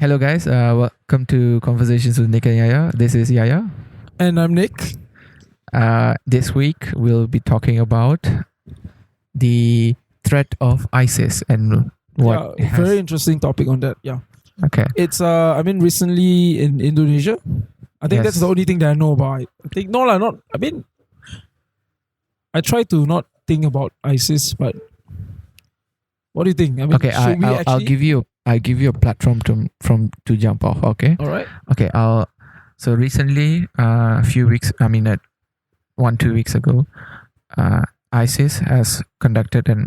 Hello, guys. Welcome to Conversations with Nick and Yaya. This is Yaya. And I'm Nick. This week, we'll be talking about the threat of ISIS and what it has. Very interesting topic on that. Yeah. Okay. It's recently in Indonesia. I think that's Yes. the only thing that I know about it. I think I try to not think about ISIS, but what do you think? Okay. I'll give you a platform to jump off. Okay. All right. Okay. So recently, a few weeks. 2 weeks ago, ISIS has conducted an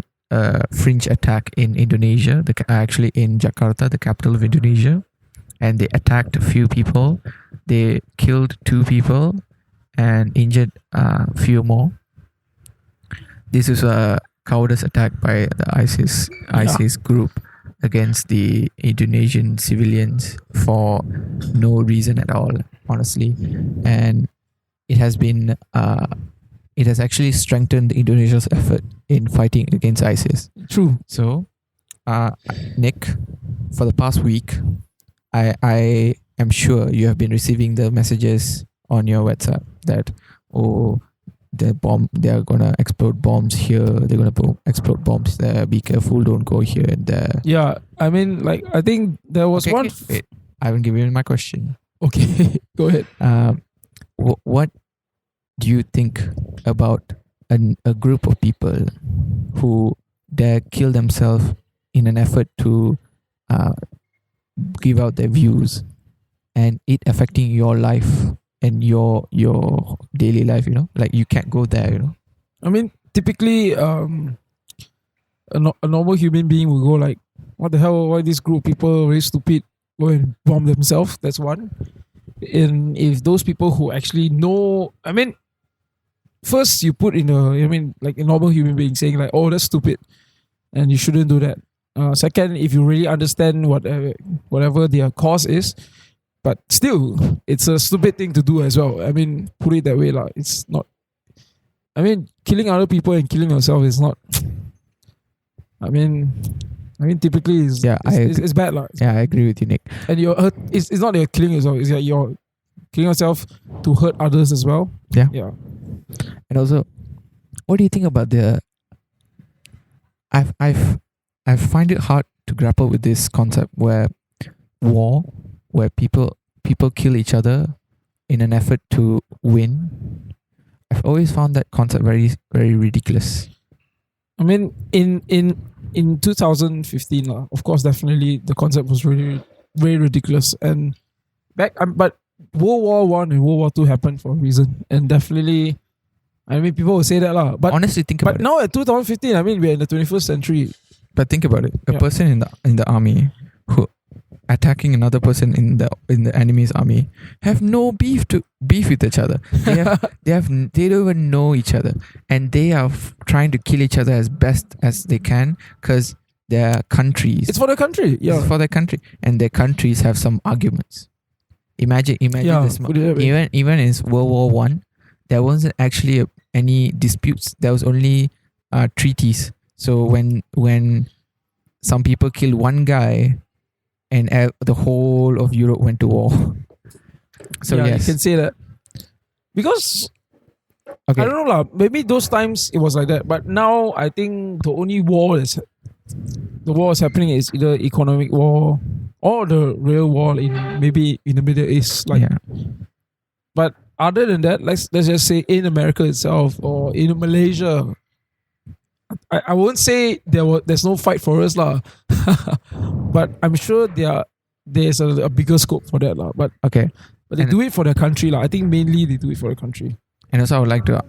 fringe attack in Indonesia. Actually in Jakarta, the capital of Indonesia, and they attacked a few people. They killed 2 people and injured a few more. This is a cowardice attack by the ISIS group against the Indonesian civilians for no reason at all, honestly. And it has actually strengthened Indonesia's effort in fighting against ISIS. True. So, Nick, for the past week, I am sure you have been receiving the messages on your WhatsApp that they are gonna explode bombs here, they're gonna explode bombs there, be careful, don't go here and there. Yeah. I think there was one. Wait, I haven't given you my question. Okay. Go ahead. What do you think about a group of people who dare kill themselves in an effort to give out their views, and it affecting your life and your daily life? Like you can't go there. Typically, a normal human being will go like, "What the hell? Why this group of people very stupid? Go and bomb themselves." That's one. And if those people who actually know, first you put in like a normal human being saying like, "Oh, that's stupid," and you shouldn't do that. Second, if you really understand whatever their cause is, but still, it's a stupid thing to do as well. Put it that way, lah. It's not. Killing other people and killing yourself is not. Typically, it's bad, lah. Yeah, I agree with you, Nick. And you're hurt. It's not that you're killing yourself. It's that you're killing yourself to hurt others as well. Yeah. Yeah. And also, what do you think about the? I find it hard to grapple with this concept where people kill each other in an effort to win. I've always found that concept very, very ridiculous. In 2015, of course, definitely the concept was really very ridiculous. And but World War One and World War Two happened for a reason, and definitely, people will say that, lah. But honestly, think about it. But now at 2015, we're in the 21st century. But think about it: a person in the army who attacking another person in the enemy's army have no beef with each other. They don't even know each other, and they are trying to kill each other as best as they can because their countries. It's for their country. Yeah, it's for their country, and their countries have some arguments. Imagine this. Even in World War One, there wasn't actually any disputes. There was only treaties. So when some people killed one guy, and the whole of Europe went to war. So yes, you can say that. Because I don't know, lah. Maybe those times it was like that, but now I think the only war is happening is either economic war or the real war in the Middle East. But other than that, let's just say in America itself or in Malaysia, I won't say there's no fight for us, lah. But I'm sure there's a bigger scope for that, lah. But they do it for their country, lah. I think mainly they do it for the country. And also, I would like to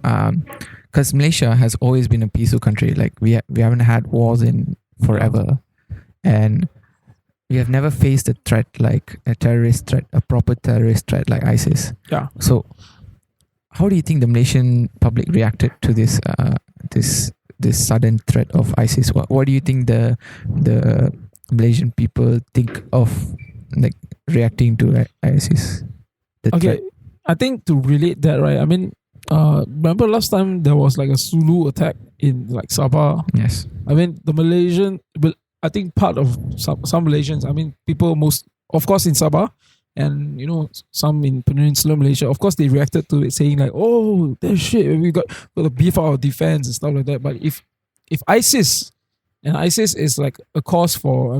because Malaysia has always been a peaceful country. Like we haven't had wars in forever, and we have never faced a threat like a terrorist threat, a proper terrorist threat like ISIS. Yeah. So, how do you think the Malaysian public reacted to this sudden threat of ISIS? What do you think the Malaysian people think of like reacting to ISIS? Threat? I think to relate that, right? Remember last time there was like a Sulu attack in like Sabah. Yes. The Malaysian, I think part of some Malaysians, people of course in Sabah, and some in Peninsular Malaysia. Of course, they reacted to it, saying like, "Oh, that shit, we got to beef our defense and stuff like that." But if ISIS, and ISIS is like a cause for, I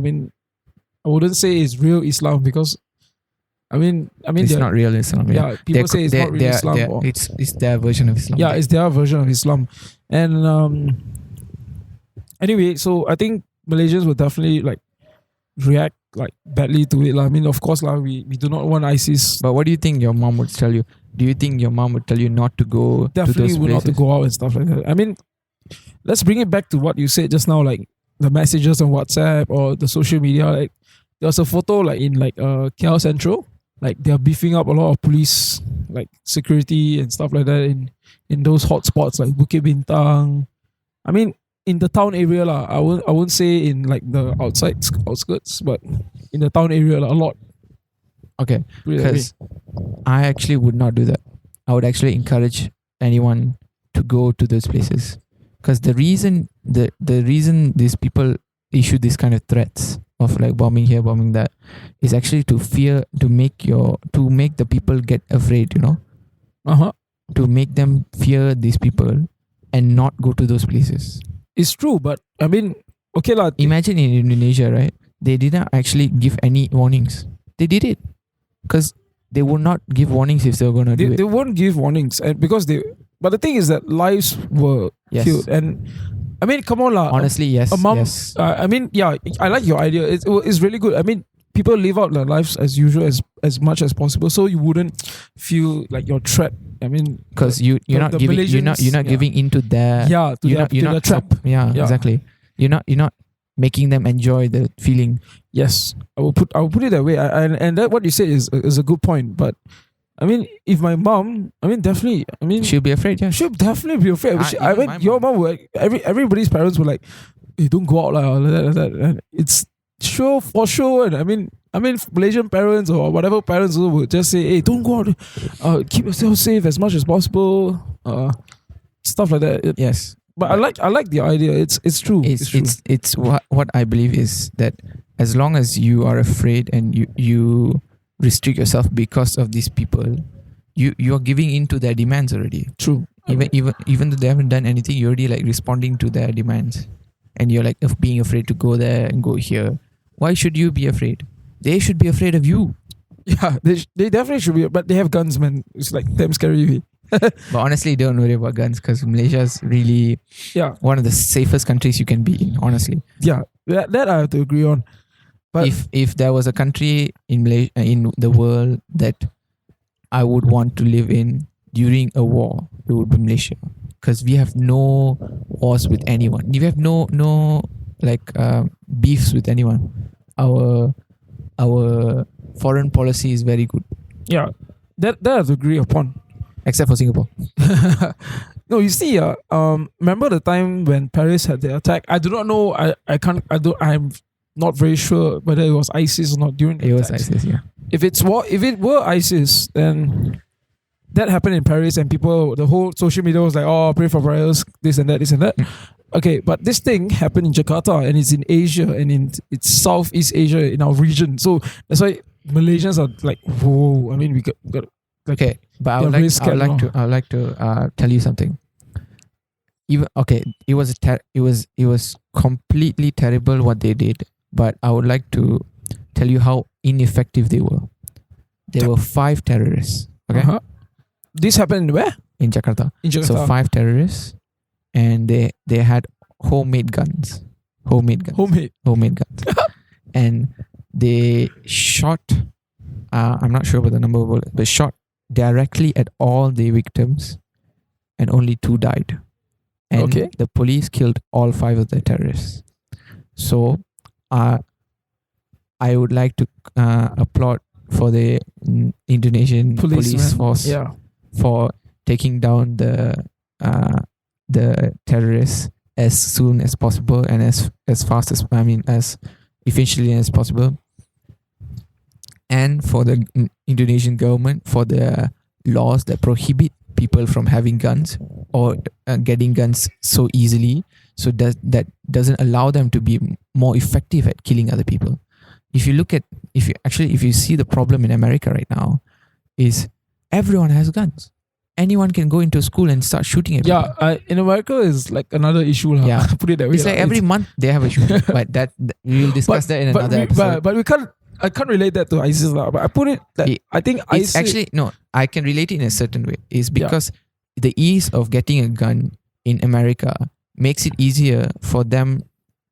wouldn't say it's real Islam, because It's not real Islam. yeah, people say it's not real Islam. It's their version of Islam. Yeah, it's their version of Islam. And anyway, so I think Malaysians will definitely like react like badly to it. I mean, of course, we do not want ISIS. But what do you think your mom would tell you? Do you think your mom would tell you not to go Definitely to those would not to places? go out and stuff like that. I mean, let's bring it back to what you said just now, like the messages on WhatsApp or the social media. Like there was a photo like in like KL Central, like they're beefing up a lot of police like security and stuff like that in those hot spots like Bukit Bintang. I mean, in the town area lah. I won't say in like the outskirts, but in the town area a lot. Okay, Put it that way. because I actually would not do that. I would actually encourage anyone to go to those places, because the reason these people issue these kind of threats of like bombing here, bombing that, is actually to make the people get afraid, to make them fear these people and not go to those places. It's true, but I mean, okay lah. Imagine in Indonesia, right? They didn't actually give any warnings. They did it because they would not give warnings if they were going to do They it. won't give warnings, and because they. But the thing is that lives were Yes. killed, and I mean, come on lah. Honestly, yes. a mom. Yes. I mean, yeah, I like your idea. It's really good. I mean, people live out their lives as usual, as much as possible, so you wouldn't feel like you're trapped. I mean, Because you're not the giving you're not Malaysians, giving into their you're you're not trap. Yeah, Yeah. exactly. You're not making them enjoy the feeling. Yes, I will put it that way. And that what you said is a good point. But I mean, if my mom, definitely, She'll be afraid. Yeah. she'll definitely be afraid. Even my Your mom would. Everybody's parents were like, "Hey, don't go out like that." And it's sure for sure. And I mean, Malaysian parents or whatever parents would just say, "Hey, don't go out. Keep yourself safe as much as possible." Stuff like that. Yes. But I like the idea. It's true. It's what I believe is that as long as you are afraid and you restrict yourself because of these people, you're giving in to their demands already. true. Even though they haven't done anything, you're already like responding to their demands, and you're like being afraid to go there and go here. Why should you be afraid? They should be afraid of you. Yeah, they definitely should be. But they have guns, man. It's like damn scary. But honestly, don't worry about guns, because Malaysia is really Yeah, one of the safest countries you can be in. Honestly, yeah. That I have to agree on. But if there was a country in in the world that I would want to live in during a war, it would be Malaysia, because we have no wars with anyone. We have no like beefs with anyone. Our foreign policy is very good, yeah, that I have to agree upon. except for Singapore. No, you see, remember the time when Paris had the attack? I do not know. I'm not very sure whether it was ISIS or not during the It was attacks. ISIS, yeah. If it were ISIS, then that happened in Paris, and the whole social media was like, "Oh, pray for Paris, this and that, this and that." Okay, but this thing happened in Jakarta, and it's in Asia, and it's Southeast Asia in our region. So that's why Malaysians are like, "Whoa!" I mean, we got like, Okay, but I they're would very like scared now. tell you something. It was completely terrible what they did, but I would like to tell you how ineffective they were. There were 5 terrorists. Okay, Uh-huh. This happened where? in Jakarta. In Jakarta. So 5 terrorists, and they had homemade guns. Homemade guns. And they shot. I'm not sure about the number of bullets, but shot directly at all the victims, and only 2 died. And Okay. the police killed all 5 of the terrorists. So, I would like to applaud for the Indonesian police Policeman. force Yeah. for taking down the terrorists as soon as possible and as fast as as efficiently as possible, and for the Indonesian government for the laws that prohibit people from having guns or getting guns so easily, so that doesn't allow them to be more effective at killing other people. if you see the problem in America right now, is everyone has guns. Anyone can go into school and start shooting at people. Yeah, in America is like another issue. lah. Yeah. Put it that way. It's like every month they have a shooting. But we'll discuss that in another episode. But we can't. I can't relate that to ISIS lah. But I put it that I think It's ISIS actually no. I can relate it in a certain way. Is because the ease of getting a gun in America makes it easier for them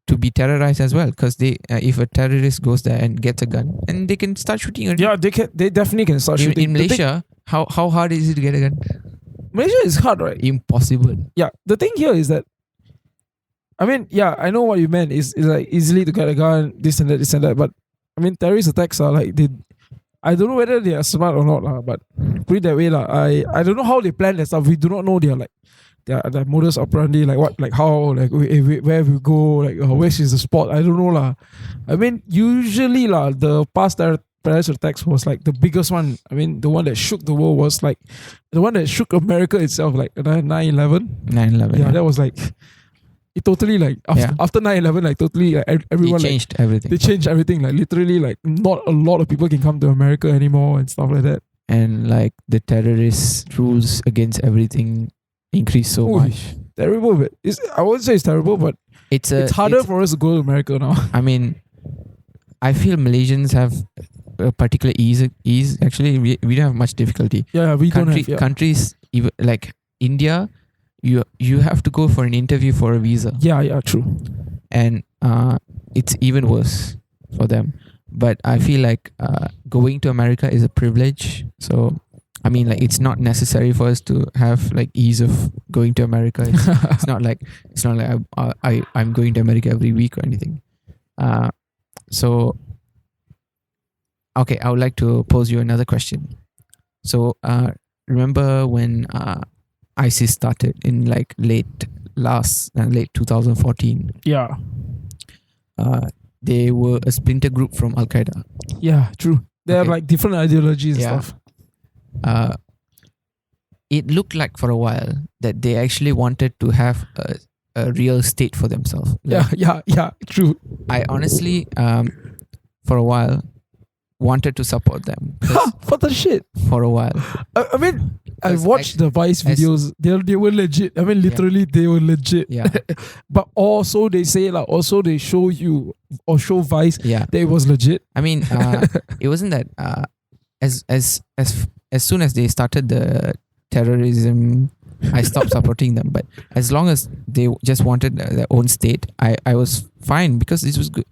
to be terrorized as well. Because if a terrorist goes there and gets a gun, and they can start shooting. Yeah, they can. They definitely can start shooting. In Malaysia, how hard is it to get a gun? Malaysia is hard, right? Impossible. Yeah. The thing here is that, I mean, yeah, I know what you meant. Is like easily to get a gun, this and that. But I mean, terrorist attacks are like I don't know whether they are smart or not, but put it that way, I don't know how they plan that stuff. We do not know their modus operandi, like what, like how, like where we go, like where is the spot. I don't know I mean, usually the past terrorist attacks was like the biggest one. I mean, the one that shook the world was like the one that shook America itself, like 9/11. 9/11. Yeah, that was like it totally like after 9/11, like totally everyone changed everything. They changed everything. Like literally, like not a lot of people can come to America anymore and stuff like that. And like the terrorist rules against everything increased so much. Terrible, but I won't say it's terrible, but it's harder for us to go to America now. I mean, I feel Malaysians have a particular ease. Actually, we don't have much difficulty. Yeah, we don't have. Countries even like India, you have to go for an interview for a visa. Yeah, true. And it's even worse for them. But I feel like going to America is a privilege. So I mean, like it's not necessary for us to have like ease of going to America. It's not like I'm going to America every week or anything. So okay, I would like to pose you another question. So remember when ISIS started in like late 2014? Yeah. They were a splinter group from Al Qaeda. Yeah, true. They have like different ideologies and stuff. It looked like for a while that they actually wanted to have a real state for themselves. Like, yeah, true. I honestly, for a while, wanted to support them. What the shit? For a while. I mean, I watched the Vice videos. They were legit. I mean, literally, they were legit. Yeah. But also they say like, also they show you or show Vice that it was legit. I mean, it wasn't that as soon as they started the terrorism, I stopped supporting them. But as long as they just wanted their own state, I was fine because this was good.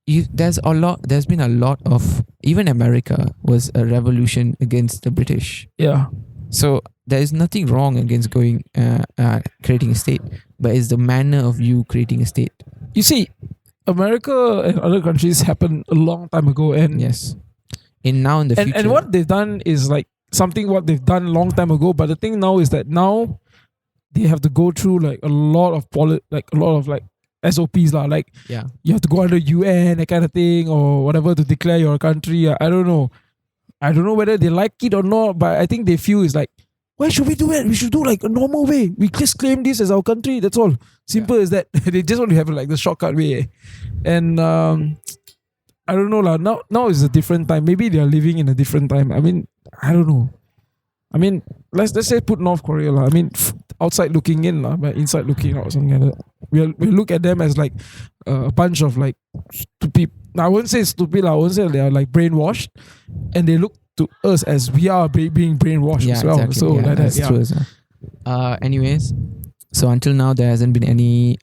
There's been a lot of, even America was a revolution against the British. Yeah. So there is nothing wrong against creating a state, but it's the manner of you creating a state. You see, America and other countries happened a long time ago, and yes, in the future, and what they've done is like something what they've done a long time ago. But the thing now is that now they have to go through like a lot of SOPs like you have to go under UN, that kind of thing, or whatever, to declare your country. I don't know whether they like it or not, but I think they feel it's like, why should we do it? We should do like a normal way. We just claim this as our country. That's all. Simple as that. They just want to have like the shortcut way. And I don't know lah. Now is a different time. Maybe they are living in a different time. I mean, I don't know. I mean, let's say put North Korea lah. I mean, outside looking in lah, but inside looking out, something like that. We look at them as like a bunch of like stupid. I wouldn't say stupid. I wouldn't say they are like brainwashed, and they look to us as we are being brainwashed as well. Exactly. So like that's that, true as well. Anyways, so until now there hasn't been any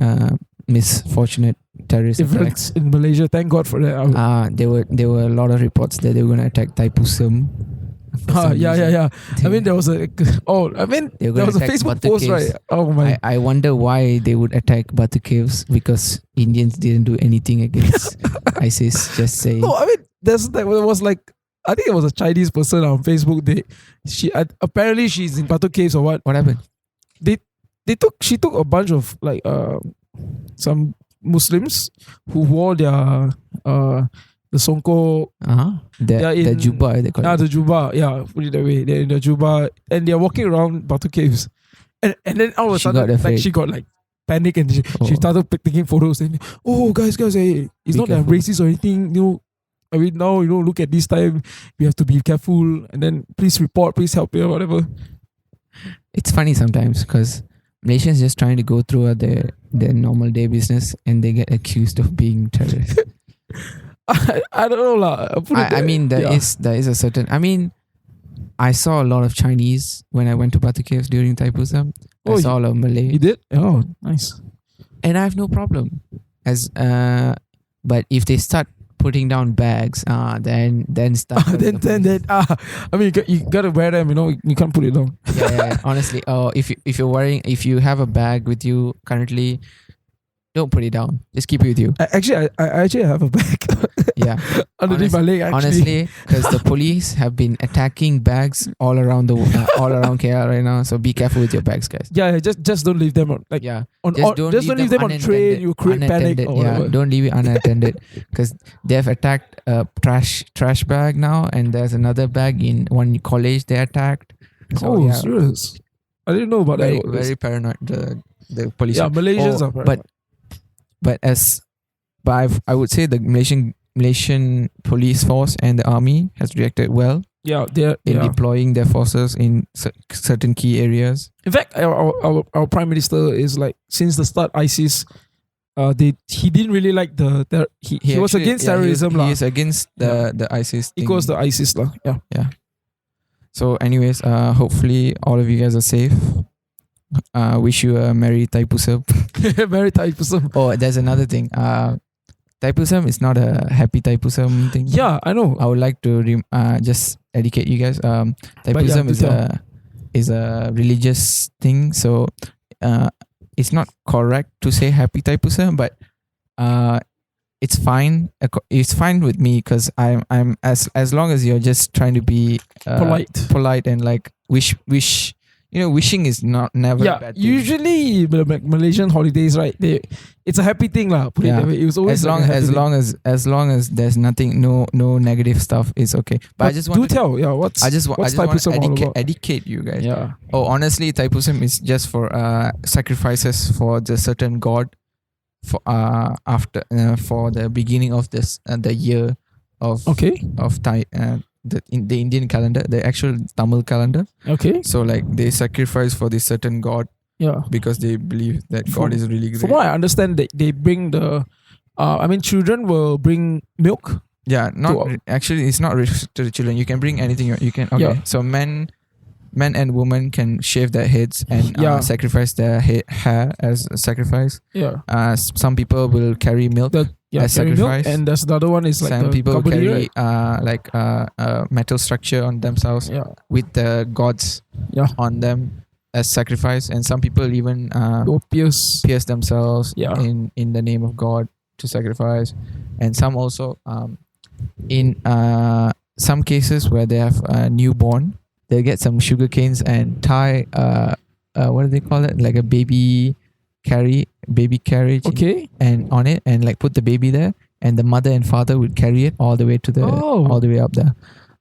misfortunate terrorist attacks in Malaysia. Thank God for that. There were a lot of reports that they were going to attack Thaipusam. Yeah. I mean, there was a Facebook post, right? Oh my! I wonder why they would attack Batu Caves, because Indians didn't do anything against ISIS. Just saying. No, I mean, there was like, I think it was a Chinese person on Facebook. Apparently she's in Batu Caves or what? What happened? She took a bunch of like some Muslims who wore their the songko, the jubah, they call it. The jubah, put it that way. They're in the jubah and they're walking around Batu Caves, and then all of a sudden, like she got like panicked and she started taking photos and oh guys, hey, it's not that I'm racist or anything. I mean now look at this time we have to be careful and then please report, please help me or whatever. It's funny sometimes because Malaysians just trying to go through their normal day business and they get accused of being terrorists. I don't know lah. I mean there is a certain. I mean, I saw a lot of Chinese when I went to Batu Caves during Thaipusam. I saw a lot of Malay. You did? Oh, nice. And I have no problem. But if they start putting down bags, then start. I mean, you gotta wear them. You can't put it down. Yeah. Honestly, if you have a bag with you currently, don't put it down. Just keep it with you. I actually have a bag. Yeah. Underneath my leg, actually. Honestly, because the police have been attacking bags all around KL right now. So be careful with your bags, guys. Yeah, just don't leave them on. Just don't leave them on train. You create panic. Don't leave it unattended because they have attacked a trash bag now, and there's another bag in one college they attacked. So, serious? I didn't know about that. Very paranoid. The police. Yeah, Malaysians are paranoid. But I would say the Malaysian police force and the army has reacted well. Yeah, in deploying their forces in certain key areas. In fact, our prime minister is like since the start ISIS, he didn't really like he was against terrorism He is against the ISIS. He goes the ISIS lah. Yeah. So, anyways, hopefully all of you guys are safe. Wish you a merry Thaipusam. Merry Thaipusam. Oh, there's another thing. Thaipusam is not a happy Thaipusam thing. Yeah, I know. I would like to just educate you guys. Thaipusam is a religious thing, so it's not correct to say happy Thaipusam, but it's fine. It's fine with me because I'm as long as you're just trying to be polite and like wish. Wishing is never a bad thing. Usually Malaysian holidays, right? It's a happy thing lah. Put it that way. It was always as long as there's nothing, no negative stuff is okay. But I just want what's Thaipusam all about? Educate you guys. Yeah. Oh, honestly, Thaipusam is just for sacrifices for the certain god for after for the beginning of this the year of Thai. The Indian calendar, the actual Tamil calendar. Okay. So like they sacrifice for this certain god. Yeah. Because they believe that God is really great. From what I understand, they bring children will bring milk. Yeah. Actually, it's not restricted to the children. You can bring anything you can. Okay. Yeah. So men and women can shave their heads and sacrifice their hair as a sacrifice. Yeah. Some people will carry milk. As sacrifice. Milk, and there's another one is like some people carry metal structure on themselves with the gods on them as sacrifice, and some people even pierce themselves in the name of God to sacrifice, and some also in some cases where they have a newborn, they get some sugar canes and tie what do they call it, like a baby carriage and on it, and like put the baby there, and the mother and father would carry it all the way to all the way up there.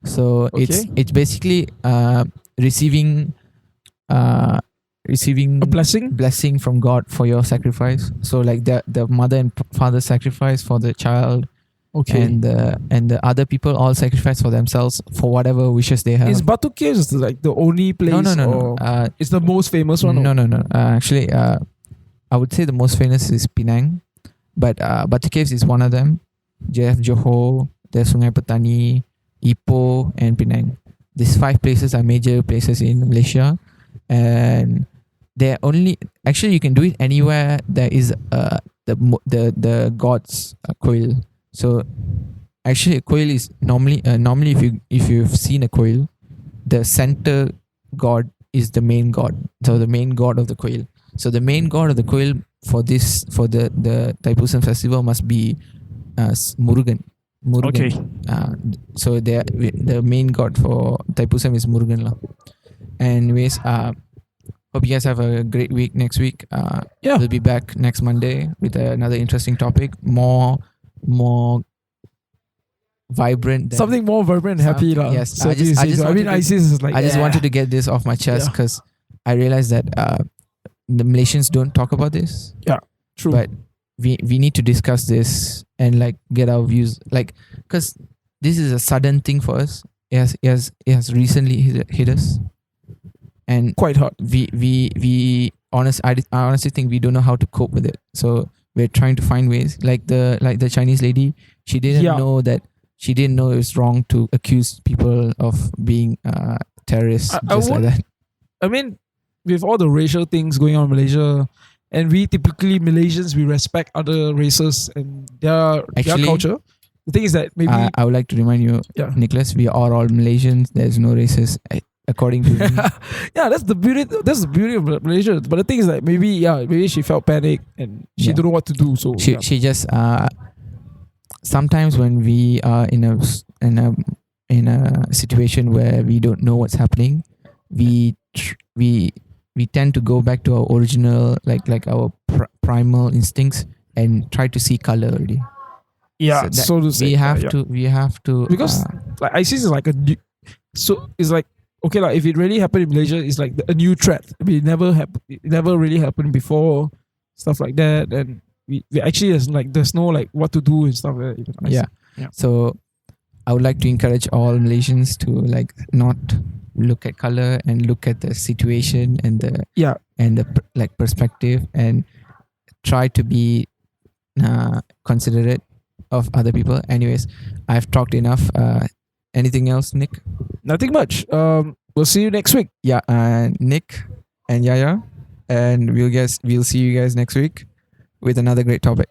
So it's basically receiving a blessing from God for your sacrifice. So like the mother and father sacrifice for the child, and the other people all sacrifice for themselves for whatever wishes they have. Is Batu Caves like the only place? No. It's the most famous one. No. Actually, I would say the most famous is Penang, but Batu Caves is one of them. Johor, there's Sungai Petani, Ipoh, and Penang. These 5 places are major places in Malaysia, and they're only actually you can do it anywhere there is the gods koil. So actually a koil is normally if you've seen a koil, the center god is the main god. So the main god of the koil. So the main god of the koil for the Thaipusam festival must be Murugan. Okay. So the main god for Thaipusam is Murugan lah. Anyways, hope you guys have a great week next week. We'll be back next Monday with another interesting topic, more vibrant. Something more vibrant and happy lah. Yes. So ISIS is like. I just wanted to get this off my chest because I realized that the Malaysians don't talk about this, True. but we need to discuss this and like get our views, like, because this is a sudden thing for us. It has recently hit us, and quite hard. I honestly think we don't know how to cope with it. So we're trying to find ways. Like the Chinese lady, she didn't know that. She didn't know it was wrong to accuse people of being terrorists like that. I mean, with all the racial things going on in Malaysia, and we typically Malaysians, we respect other races and their culture. The thing is that maybe I would like to remind you, Nicholas, we are all Malaysians. There's no races, according to me. That's the beauty. That's the beauty of Malaysia. But the thing is that maybe she felt panic and she didn't know what to do. So she just sometimes when we are in a situation where we don't know what's happening, we tend to go back to our original, like our primal instincts and try to see color already. Yeah, so to say, we have to because like ISIS is like a new, so it's like, okay, like if it really happened in Malaysia, it's like a new threat. I mean, it never really happened before, stuff like that, and we actually there's no like what to do and stuff like that. Yeah. So I would like to encourage all Malaysians to like not look at color and look at the situation and the perspective, and try to be considerate of other people. Anyways, I've talked enough. Anything else, Nick? Nothing much. We'll see you next week. Yeah, Nick and Yaya, and we'll see you guys next week with another great topic.